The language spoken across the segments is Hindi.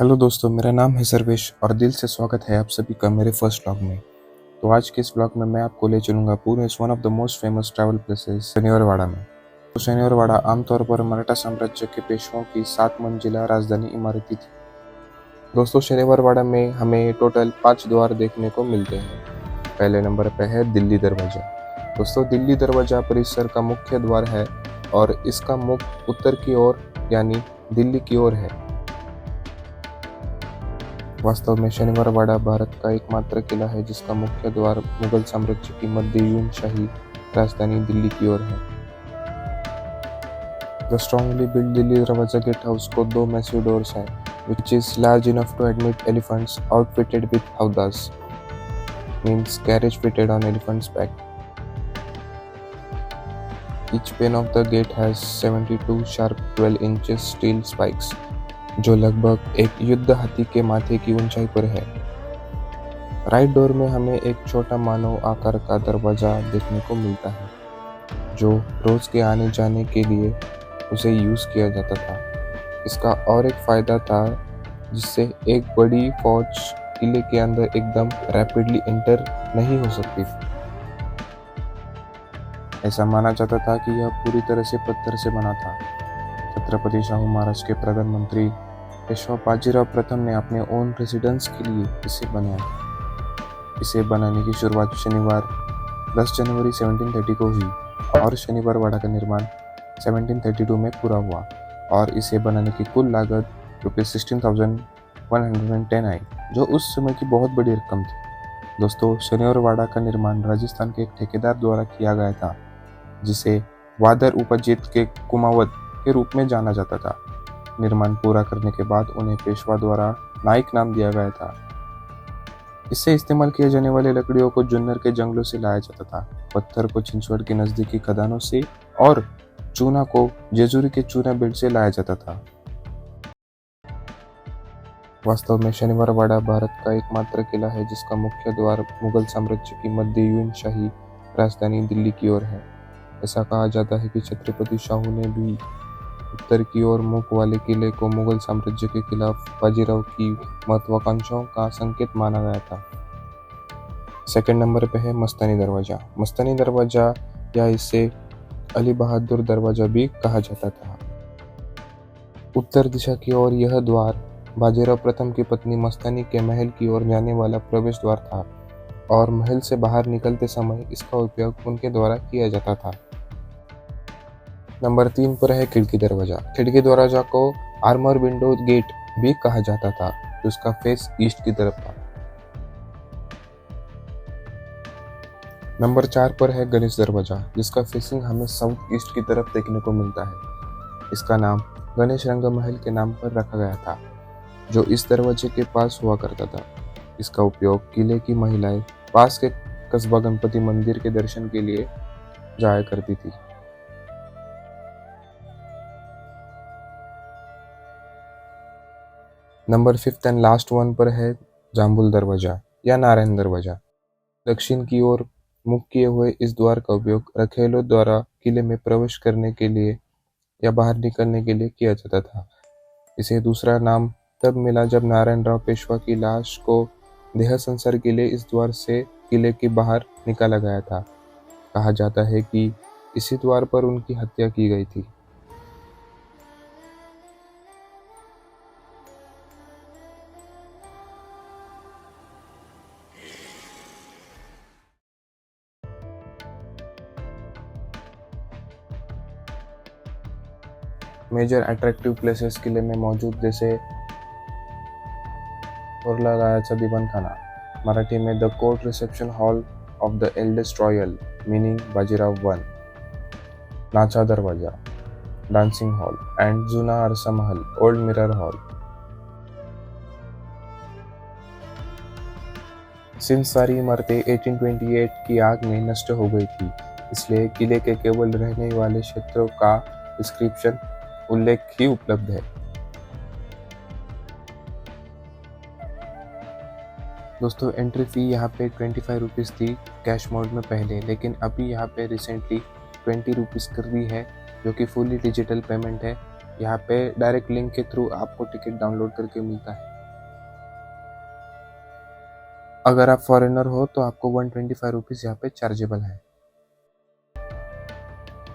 हेलो दोस्तों, मेरा नाम है सर्वेश और दिल से स्वागत है आप सभी का मेरे फर्स्ट व्लॉग में। तो आज के इस व्लॉग में मैं आपको ले चलूंगा Pune is one of the most famous travel places Shaniwar Wada में। तो शनिवारवाड़ा आमतौर पर मराठा साम्राज्य के पेशवाओं की 7 मंजिला राजधानी इमारती थी। दोस्तों, शनिवारवाड़ा में हमें टोटल 5 द्वार देखने को मिलते हैं। पहले नंबर पे है दिल्ली दरवाजा। दोस्तों, दिल्ली दरवाजा परिसर का मुख्य द्वार है और इसका मुख उत्तर की ओर यानी दिल्ली की ओर है। वास्तव में शनिवारवाड़ा भारत का एकमात्र किला है जिसका मुख्य द्वार मुगल साम्राज्य की मध्ययुगीन शाही राजधानी दिल्ली की ओर है। द स्ट्रांगली बिल्ड दिल्ली दरवाजा गेट हाउस को 2 मैसिव डोर्स हैं, which is large enough to admit elephants outfitted with howdahs, means carriage fitted on elephant's back. Each pane of the gate has 72 sharp 12 inches steel spikes, जो लगभग एक युद्ध हाथी के माथे की ऊंचाई पर है। राइट डोर में हमें एक छोटा मानव आकार का दरवाजा देखने को मिलता है, जो रोज के आने जाने के लिए उसे यूज किया जाता था। इसका और एक फायदा था जिससे एक बड़ी फौज किले के अंदर एकदम रैपिडली एंटर नहीं हो सकती थी। ऐसा माना जाता था कि यह पूरी तरह से पत्थर से बना था। छत्रपति शाहू महाराज के प्रधानमंत्री पेशवा बाजीराव प्रथम ने अपने ओन रेजिडेंस के लिए इसे बनाया। इसे बनाने की शुरुआत शनिवार 10 जनवरी 1730 को हुई और शनिवारवाड़ा का निर्माण 1732 में पूरा हुआ और इसे बनाने की कुल लागत ₹16,110 आई, जो उस समय की बहुत बड़ी रकम थी। दोस्तों, शनिवारवाड़ा का निर्माण राजस्थान के एक ठेकेदार द्वारा किया गया था जिसे वादर उपजीत के कुमावत के रूप में जाना जाता था। निर्माण पूरा करने के बाद उन्हें पेशवा द्वारा नाइक नाम दिया गया था। इससे इस्तेमाल किए जाने वाले लकड़ियों को जुन्नर के जंगलों से लाया जाता था, पत्थर को छिंदवाड़ा के नजदीकी खदानों से और चूना को जेजुरी के चूना बेल्ट से लाया जाता था। वास्तव में शनिवारवाड़ा भारत का एकमात्र किला है जिसका मुख्य द्वार मुगल साम्राज्य की मध्ययुगीन शाही राजधानी दिल्ली की ओर है। ऐसा कहा जाता है कि छत्रपति शाहू ने भी उत्तर की ओर मुख वाले किले को मुगल साम्राज्य के खिलाफ बाजीराव की महत्वाकांक्षाओं का संकेत माना गया था। सेकंड नंबर पे है मस्तानी दरवाजा। मस्तानी दरवाजा या इसे अली बहादुर दरवाजा भी कहा जाता था। उत्तर दिशा की ओर यह द्वार बाजीराव प्रथम की पत्नी मस्तानी के महल की ओर जाने वाला प्रवेश द्वार था और महल से बाहर निकलते समय इसका उपयोग उनके द्वारा किया जाता था। नंबर 3 पर है खिड़की दरवाजा। खिड़की दरवाजा को आर्मर विंडो गेट भी कहा जाता था, जिसका फेस ईस्ट की तरफ था। नंबर 4 पर है गणेश दरवाजा, जिसका फेसिंग हमें साउथ ईस्ट की तरफ देखने को मिलता है। इसका नाम गणेश रंग महल के नाम पर रखा गया था, जो इस दरवाजे के पास हुआ करता था। इसका उपयोग किले की महिलाएं पास के कस्बा गणपति मंदिर के दर्शन के लिए जाया करती थी। नंबर 5 एंड लास्ट वन पर है जाम्बुल दरवाजा या नारायण दरवाजा। दक्षिण की ओर मुख किए हुए इस द्वार का उपयोग रखेलों द्वारा किले में प्रवेश करने के लिए या बाहर निकलने के लिए किया जाता था। इसे दूसरा नाम तब मिला जब नारायण राव पेशवा की लाश को देह संस्कार के लिए इस द्वार से किले के बाहर निकाला गया था। कहा जाता है कि इसी द्वार पर उनकी हत्या की गई थी। मेजर अट्रैक्टिव प्लेसेस किले में मौजूद जैसे थोरला रायाचा दिवाणखाना, मराठी में the court reception hall of the eldest royal meaning Bajirao one, नाचा दरवाजा, डांसिंग हॉल एंड जुना आरसा महल ओल्ड मिरर हॉल। सिंस सारी इमारतें 1828 की आग में नष्ट हो गई थी, इसलिए किले के केवल रहने वाले क्षेत्रों का डिस्क्रिप्शन उल्लेख ही उपलब्ध है। दोस्तों, एंट्री फी यहाँ पे 25 रुपीज़ थी कैश मोड में पहले, लेकिन अभी यहाँ पे रिसेंटली 20 रुपीज़ कर दी है, जो कि फुली डिजिटल पेमेंट है। यहाँ पे डायरेक्ट लिंक के थ्रू आपको टिकट डाउनलोड करके मिलता है। अगर आप फॉरेनर हो तो आपको 125 रुपीज़ यहाँ पे चार्जेबल है।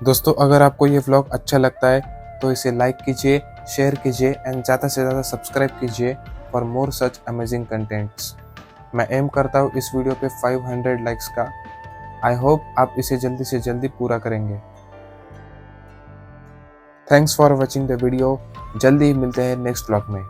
दोस्तों, अगर आपको ये व्लॉग अच्छा लगता है तो इसे लाइक कीजिए, शेयर कीजिए एंड ज़्यादा से ज़्यादा सब्सक्राइब कीजिए for more such amazing contents. मैं एम करता हूँ इस वीडियो पे 500 लाइक्स का। आई होप आप इसे जल्दी से जल्दी पूरा करेंगे। Thanks for watching the video. जल्दी ही मिलते हैं नेक्स्ट व्लॉग में।